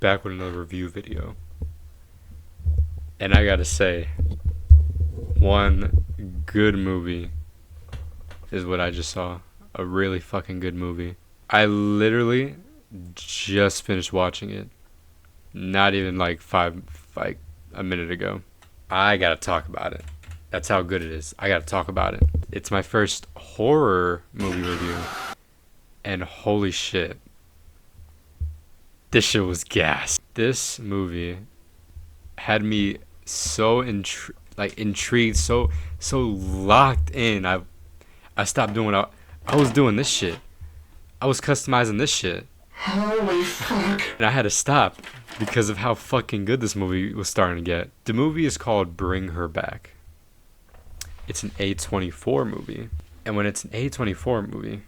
back with another review video. And I gotta say, one good movie is what I just saw. A really fucking good movie. I literally just finished watching it. Not even like a minute ago. I gotta talk about it. That's how good it is. I gotta talk about it. It's my first horror movie review. And holy shit. This shit was gas. This movie had me so intrigued, so locked in. I stopped doing what I was doing this shit. I was customizing this shit. Holy fuck. And I had to stop because of how fucking good this movie was starting to get. The movie is called Bring Her Back. It's an A24 movie. And when it's an A24 movie,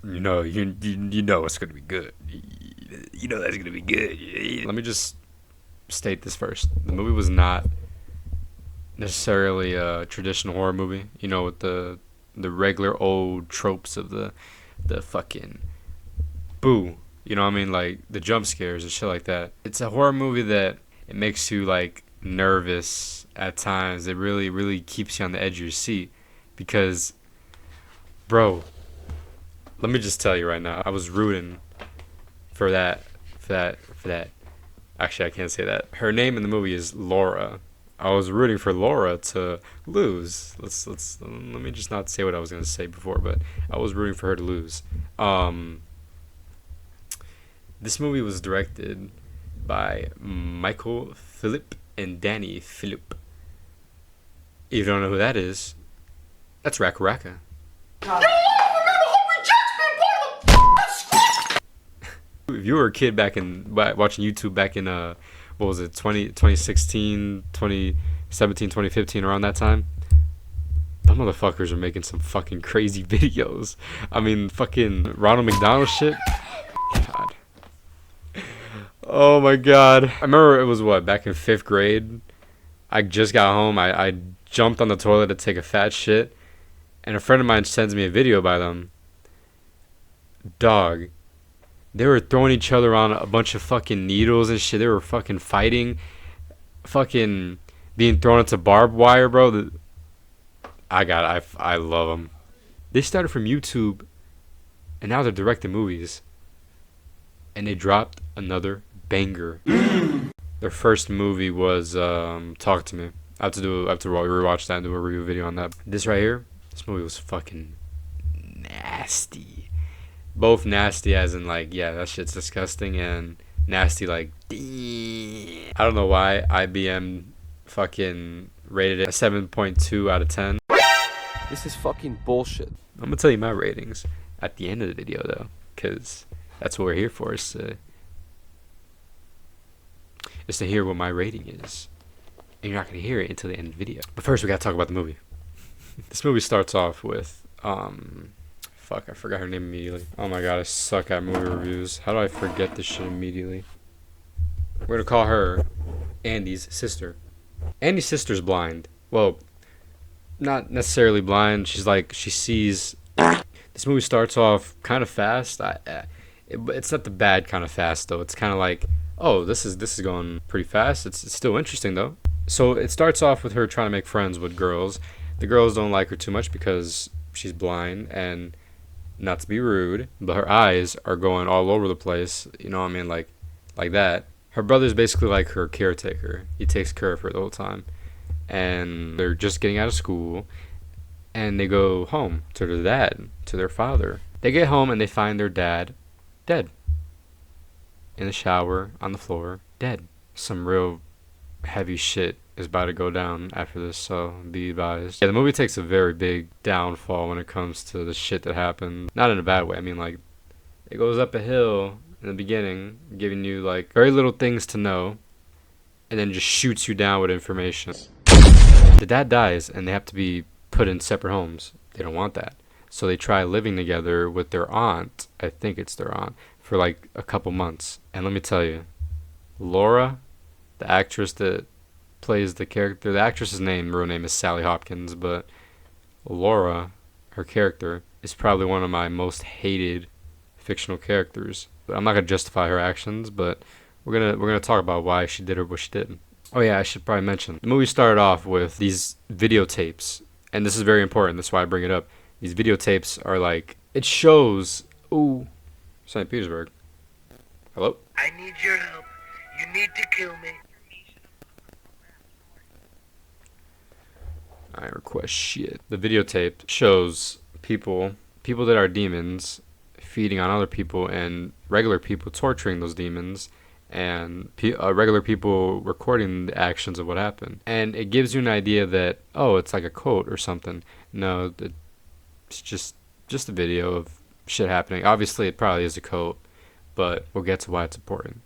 you know it's gonna be good. You know that's gonna be good. Let me just state this first. The movie was not necessarily a traditional horror movie. You know, with the regular old tropes of the fucking boo. You know what I mean? Like the jump scares and shit like that. It's a horror movie that it makes you like nervous at times. It really keeps you on the edge of your seat because, bro, let me just tell you right now, I was rooting for that. Actually, I can't say that. Her name in the movie is Laura. I was rooting for Laura to lose. Let me just not say what I was gonna say before, but I was rooting for her to lose. This movie was directed by Michael Philippe and Danny Philippe. If you don't know who that is, that's Raka Raka. If you were a kid back in watching YouTube back in what was it, 2016, 2017, 2015, around that time, them motherfuckers are making some fucking crazy videos. I mean, fucking Ronald McDonald shit. God. Oh my god. I remember it was back in 5th grade. I just got home. I jumped on the toilet to take a fat shit, and a friend of mine sends me a video by them. Dog. They were throwing each other on a bunch of fucking needles and shit. They were fucking fighting. Fucking being thrown into barbed wire, bro. I love them. They started from YouTube, and now they're directing movies. And they dropped another banger. Their first movie was Talk to Me. I have to rewatch that and do a review video on that. This right here, this movie was fucking nasty. Both nasty as in like, yeah, that shit's disgusting, and nasty like, I don't know why IBM fucking rated it a 7.2 out of 10. This is fucking bullshit. I'm gonna tell you my ratings at the end of the video though, because that's what we're here for, is to hear what my rating is. And you're not gonna hear it until the end of the video. But first we gotta talk about the movie. This movie starts off with fuck, I forgot her name immediately. Oh my god, I suck at movie reviews. How do I forget this shit immediately? We're gonna call her Andy's sister. Andy's sister's blind. Well, not necessarily blind. She's like, she sees. This movie starts off kind of fast. It's not the bad kind of fast though. It's kind of like, oh, this is going pretty fast. It's still interesting though. So it starts off with her trying to make friends with girls. The girls don't like her too much because she's blind, and not to be rude, but her eyes are going all over the place. You know what I mean? Like that. Her brother's basically like her caretaker. He takes care of her the whole time. And they're just getting out of school, and they go home to their dad, to their father. They get home and they find their dad dead. In the shower, on the floor, dead. Some real heavy shit is about to go down after this, so be advised. Yeah, the movie takes a very big downfall when it comes to the shit that happened. Not in a bad way. I mean, like, it goes up a hill in the beginning, giving you, like, very little things to know, and then just shoots you down with information. The dad dies, and they have to be put in separate homes. They don't want that. So they try living together with their aunt, I think it's their aunt, for, like, a couple months. And let me tell you, Laura, the actress that plays the character, the actress's real name is Sally Hopkins, but Laura, her character, is probably one of my most hated fictional characters I'm not gonna justify her actions, but we're gonna talk about why she did what she did. Oh yeah, I should probably mention the movie started off with these videotapes, and this is very important. That's why I bring it up. These videotapes are like it shows. Ooh, St. Petersburg. Hello. I need your help. You need to kill me. I request shit. The videotape shows people that are demons feeding on other people and regular people torturing those demons and regular people recording the actions of what happened. And it gives you an idea that, oh, it's like a quote or something. No, it's just a video of shit happening. Obviously, it probably is a quote, but we'll get to why it's important.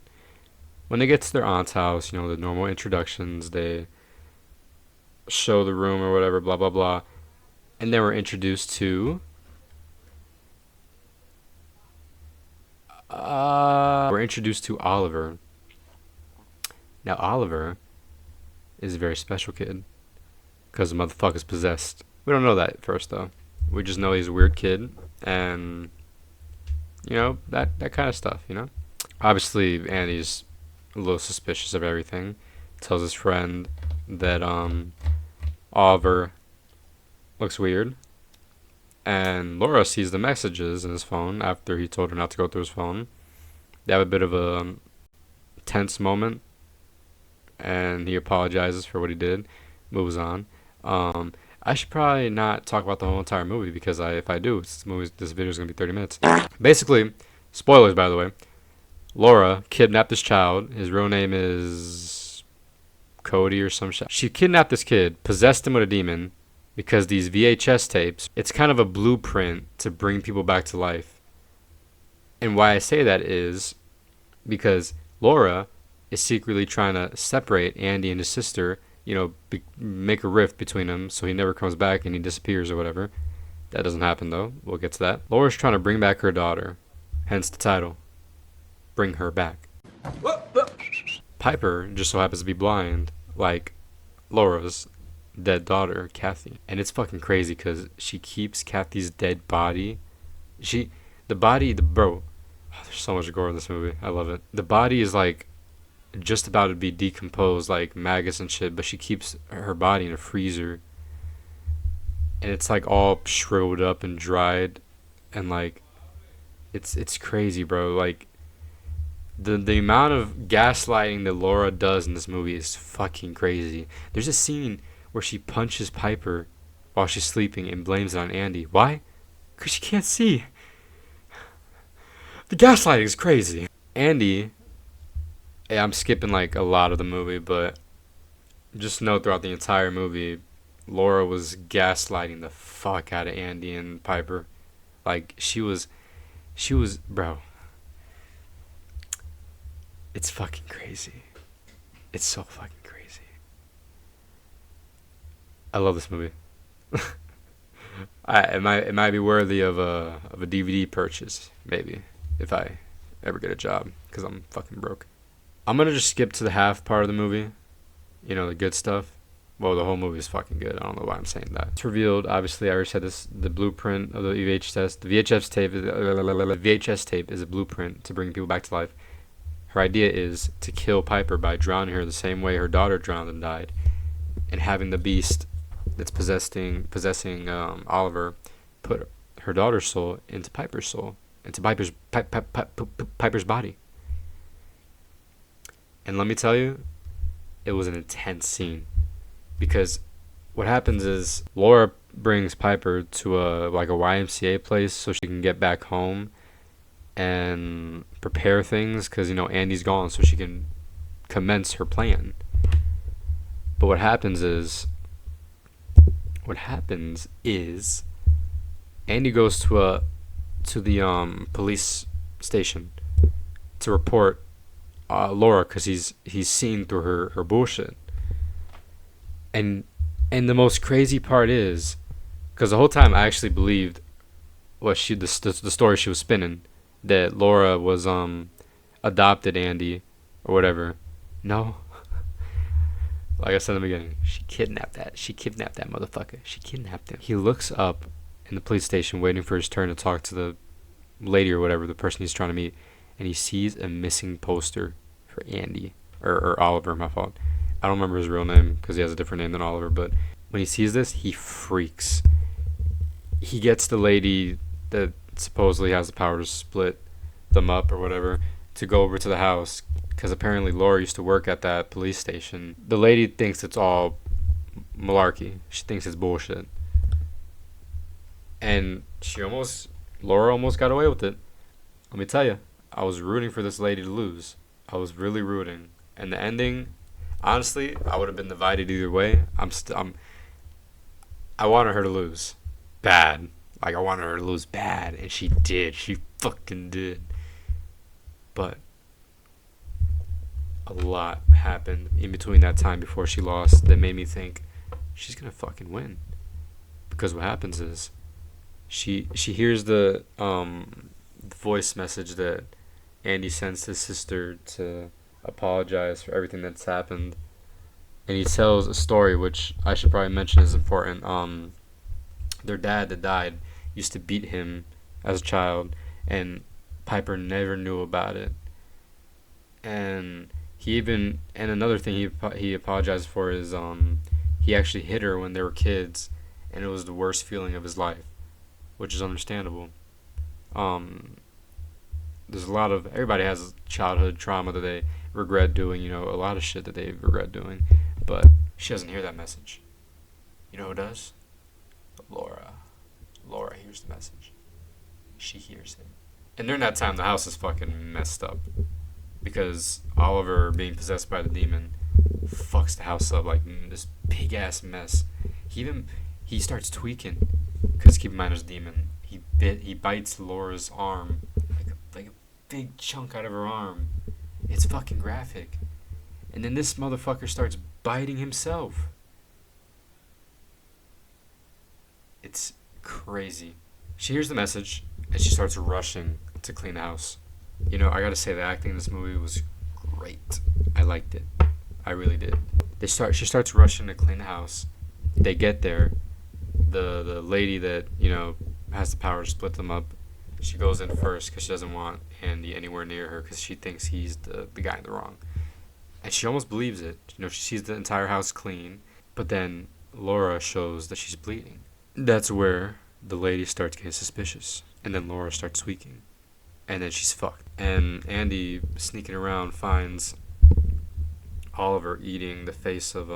When they get to their aunt's house, the normal introductions, they show the room or whatever, blah, blah, blah. And then we're introduced to Oliver. Now Oliver is a very special kid because the motherfucker's possessed. We don't know that at first though. We just know he's a weird kid and that kind of stuff. Obviously Andy's a little suspicious of everything. Tells his friend that Oliver looks weird. And Laura sees the messages in his phone after he told her not to go through his phone. They have a bit of a tense moment, and he apologizes for what he did, moves on. I should probably not talk about the whole entire movie because if I do, this video is going to be 30 minutes. Basically, spoilers by the way, Laura kidnapped this child. His real name is Cody or some shit. She kidnapped this kid, possessed him with a demon, because these VHS tapes, it's kind of a blueprint to bring people back to life. And why I say that is because Laura is secretly trying to separate Andy and his sister, make a rift between them so he never comes back and he disappears or whatever. That doesn't happen though. We'll get to that. Laura's trying to bring back her daughter, hence the title, Bring Her Back. Piper just so happens to be blind, like Laura's dead daughter, Kathy. And it's fucking crazy because she keeps Kathy's dead body. Bro, there's so much gore in this movie. I love it. The body is like just about to be decomposed, like maggots and shit, but she keeps her body in a freezer. And it's like all shriveled up and dried. And like, it's crazy, bro. Like, the amount of gaslighting that Laura does in this movie is fucking crazy. There's a scene where she punches Piper while she's sleeping and blames it on Andy. Why? Because she can't see. The gaslighting is crazy. Andy, I'm skipping like a lot of the movie, but just know throughout the entire movie, Laura was gaslighting the fuck out of Andy and Piper. Like, she was, bro. It's fucking crazy. It's so fucking crazy. I love this movie. It might be worthy of a DVD purchase, maybe, if I ever get a job, because I'm fucking broke. I'm gonna just skip to the half part of the movie, the good stuff. Well, the whole movie is fucking good. I don't know why I'm saying that. It's revealed, obviously, I already said this, the blueprint of the VHS. The VHS tape is a blueprint to bring people back to life. Her idea is to kill Piper by drowning her the same way her daughter drowned and died, and having the beast that's possessing Oliver put her daughter's soul into Piper's soul, into Piper's body. And let me tell you, it was an intense scene, because what happens is Laura brings Piper to a YMCA place so she can get back home and prepare things, because Andy's gone, so she can commence her plan. But what happens is Andy goes to the police station to report Laura, because he's seen through her bullshit. And the most crazy part is, because the whole time I actually believed the story she was spinning, that Laura was adopted Andy or whatever. No. Like I said in the beginning, she kidnapped that motherfucker. She kidnapped him. He looks up in the police station waiting for his turn to talk to the lady or whatever, the person he's trying to meet, and he sees a missing poster for Andy or Oliver. My fault. I don't remember his real name because he has a different name than Oliver. But when he sees this, he freaks. He gets the lady that supposedly has the power to split them up or whatever to go over to the house because apparently Laura used to work at that police station. The lady thinks it's all malarkey. She thinks it's bullshit. And Laura almost got away with it. Let me tell you, I was rooting for this lady to lose. I was really rooting. And the ending, honestly, I would have been divided either way. I wanted her to lose. Bad. Like, I wanted her to lose bad. And she did. She fucking did. But a lot happened in between that time before she lost that made me think she's gonna fucking win. Because what happens is she hears the voice message that Andy sends his sister to apologize for everything that's happened. And he tells a story which I should probably mention is important. Their dad that died used to beat him as a child, and Piper never knew about it. And another thing he apologized for is he actually hit her when they were kids, and it was the worst feeling of his life, which is understandable. There's everybody has childhood trauma that they regret doing, a lot of shit that they regret doing, but she doesn't hear that message. You know who does? Laura. Laura hears the message. She hears it. And during that time, the house is fucking messed up because Oliver, being possessed by the demon, fucks the house up like this big ass mess. He starts tweaking because keep in mind there's a demon. He bites Laura's arm like a big chunk out of her arm. It's fucking graphic. And then this motherfucker starts biting himself. It's crazy. She hears the message and she starts rushing to clean the house. I gotta say the acting in this movie was great. I liked it. I really did. She starts rushing to clean the house. They get there. The lady that, has the power to split them up, she goes in first because she doesn't want Andy anywhere near her because she thinks he's the guy in the wrong. And she almost believes it. She sees the entire house clean, but then Laura shows that she's bleeding. That's where the lady starts getting suspicious. And then Laura starts tweaking. And then she's fucked. And Andy, sneaking around, finds Oliver eating the face of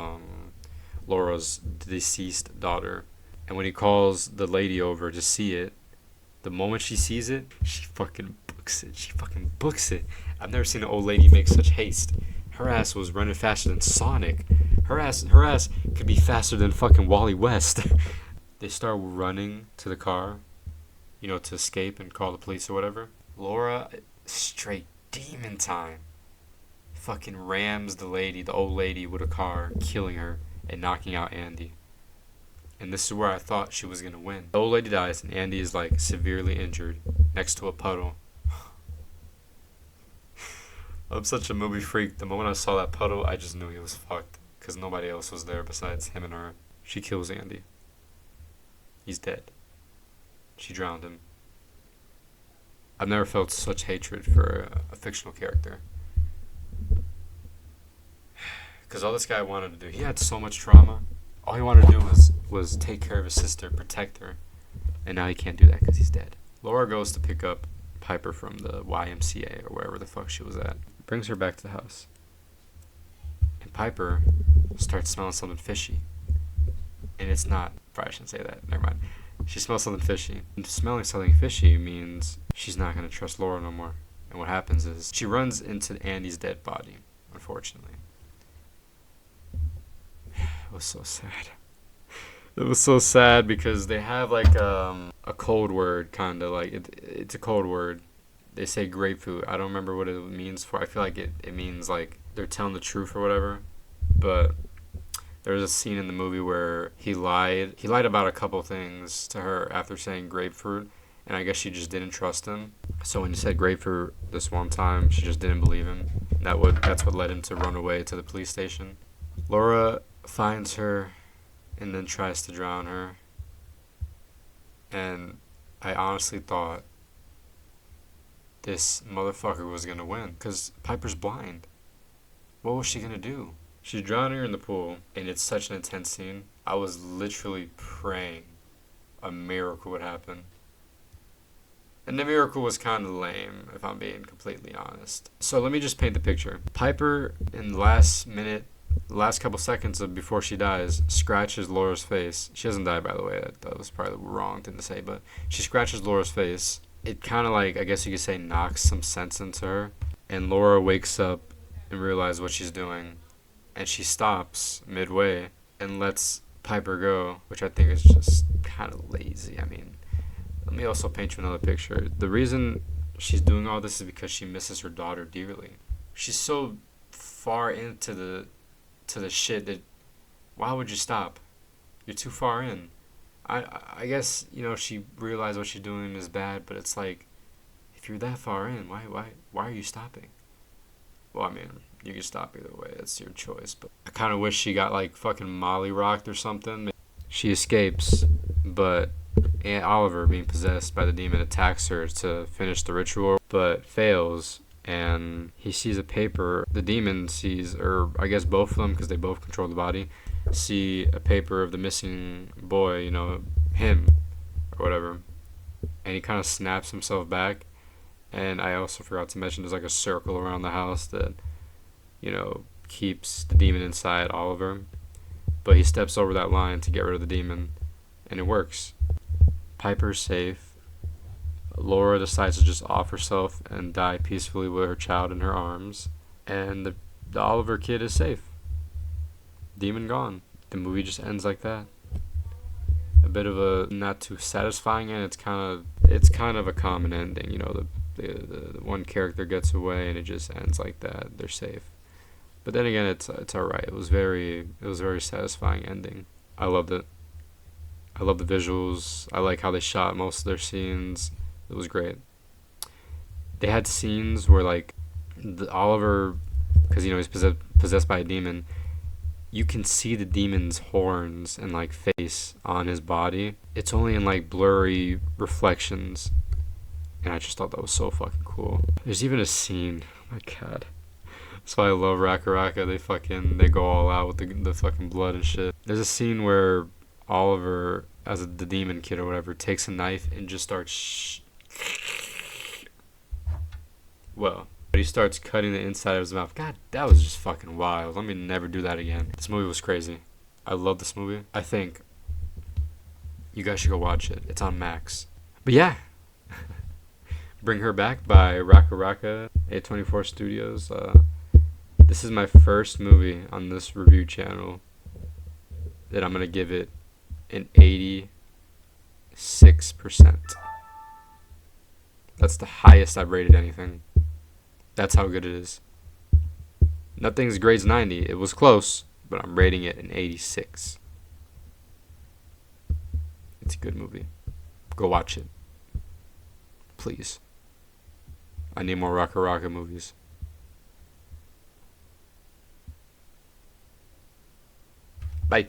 Laura's deceased daughter. And when he calls the lady over to see it, the moment she sees it, she fucking books it. She fucking books it. I've never seen an old lady make such haste. Her ass was running faster than Sonic. Her ass could be faster than fucking Wally West. They start running to the car, to escape and call the police or whatever. Laura, straight demon time, fucking rams the old lady with a car, killing her and knocking out Andy. And this is where I thought she was going to win. The old lady dies and Andy is like severely injured next to a puddle. I'm such a movie freak. The moment I saw that puddle, I just knew he was fucked because nobody else was there besides him and her. She kills Andy. He's dead. She drowned him. I've never felt such hatred for a fictional character. Because all this guy wanted to do, he had so much trauma. All he wanted to do was take care of his sister, protect her. And now he can't do that because he's dead. Laura goes to pick up Piper from the YMCA or wherever the fuck she was at. Brings her back to the house. And Piper starts smelling something fishy. And it's not. Probably shouldn't say that. Never mind. She smells something fishy. And smelling something fishy means she's not going to trust Laura no more. And what happens is she runs into Andy's dead body, unfortunately. It was so sad. It was so sad because they have like a code word, kind of like it's a code word. They say grapefruit. I don't remember what it means for. I feel like it means like they're telling the truth or whatever. But there was a scene in the movie where he lied. He lied about a couple things to her after saying grapefruit, and I guess she just didn't trust him. So when he said grapefruit this one time, she just didn't believe him. That's what led him to run away to the police station. Laura finds her and then tries to drown her. And I honestly thought this motherfucker was gonna win. Because Piper's blind. What was she gonna do? She's drowning her in the pool, and it's such an intense scene. I was literally praying a miracle would happen. And the miracle was kind of lame, if I'm being completely honest. So let me just paint the picture. Piper, in the last minute, the last couple seconds of before she dies, scratches Laura's face. She doesn't die, by the way. That was probably the wrong thing to say, but she scratches Laura's face. It kind of like, I guess you could say, knocks some sense into her. And Laura wakes up and realizes what she's doing. And she stops midway and lets Piper go, which I think is just kind of lazy. I mean, let me also paint you another picture. The reason she's doing all this is because she misses her daughter dearly. She's so far into the shit that why would you stop? You're too far in. I guess, you know, she realized what she's doing is bad, but it's like, if you're that far in, why are you stopping? Well, I mean, you can stop either way. It's your choice. But I kind of wish she got like fucking molly rocked or something. She escapes, but Aunt Oliver, being possessed by the demon, attacks her to finish the ritual, but fails. And he sees a paper. The demon sees, or I guess both of them, because they both control the body, see a paper of the missing boy, you know, him, or whatever. And he kind of snaps himself back. And I also forgot to mention there's like a circle around the house that, you know, keeps the demon inside Oliver. But he steps over that line to get rid of the demon, and it works. Piper's safe. Laura decides to just off herself and die peacefully with her child in her arms. And the Oliver kid is safe. Demon gone. The movie just ends like that. A bit of a not too satisfying end. It's kind of a common ending. You know, the one character gets away and it just ends like that. They're safe. But then again, it's alright. It was very satisfying ending. I loved it. I love the visuals. I like how they shot most of their scenes. It was great. They had scenes where like Oliver, because you know he's possessed by a demon, you can see the demon's horns and like face on his body. It's only in like blurry reflections, and I just thought that was so fucking cool. There's even a scene. Oh my god. That's why I love Raka Raka. They go all out with the fucking blood and shit. There's a scene where Oliver, as the demon kid or whatever, takes a knife and just starts but he starts cutting the inside of his mouth. God, that was just fucking wild. Let me never do that again. This movie was crazy. I love this movie. I think you guys should go watch it. It's on Max. But yeah. Bring Her Back by Raka Raka, A24 Studios. This is my first movie on this review channel that I'm going to give it an 86%. That's the highest I've rated anything. That's how good it is. Nothing's grades 90. It was close, but I'm rating it an 86. It's a good movie. Go watch it. Please. I need more Raka Raka movies. Bye.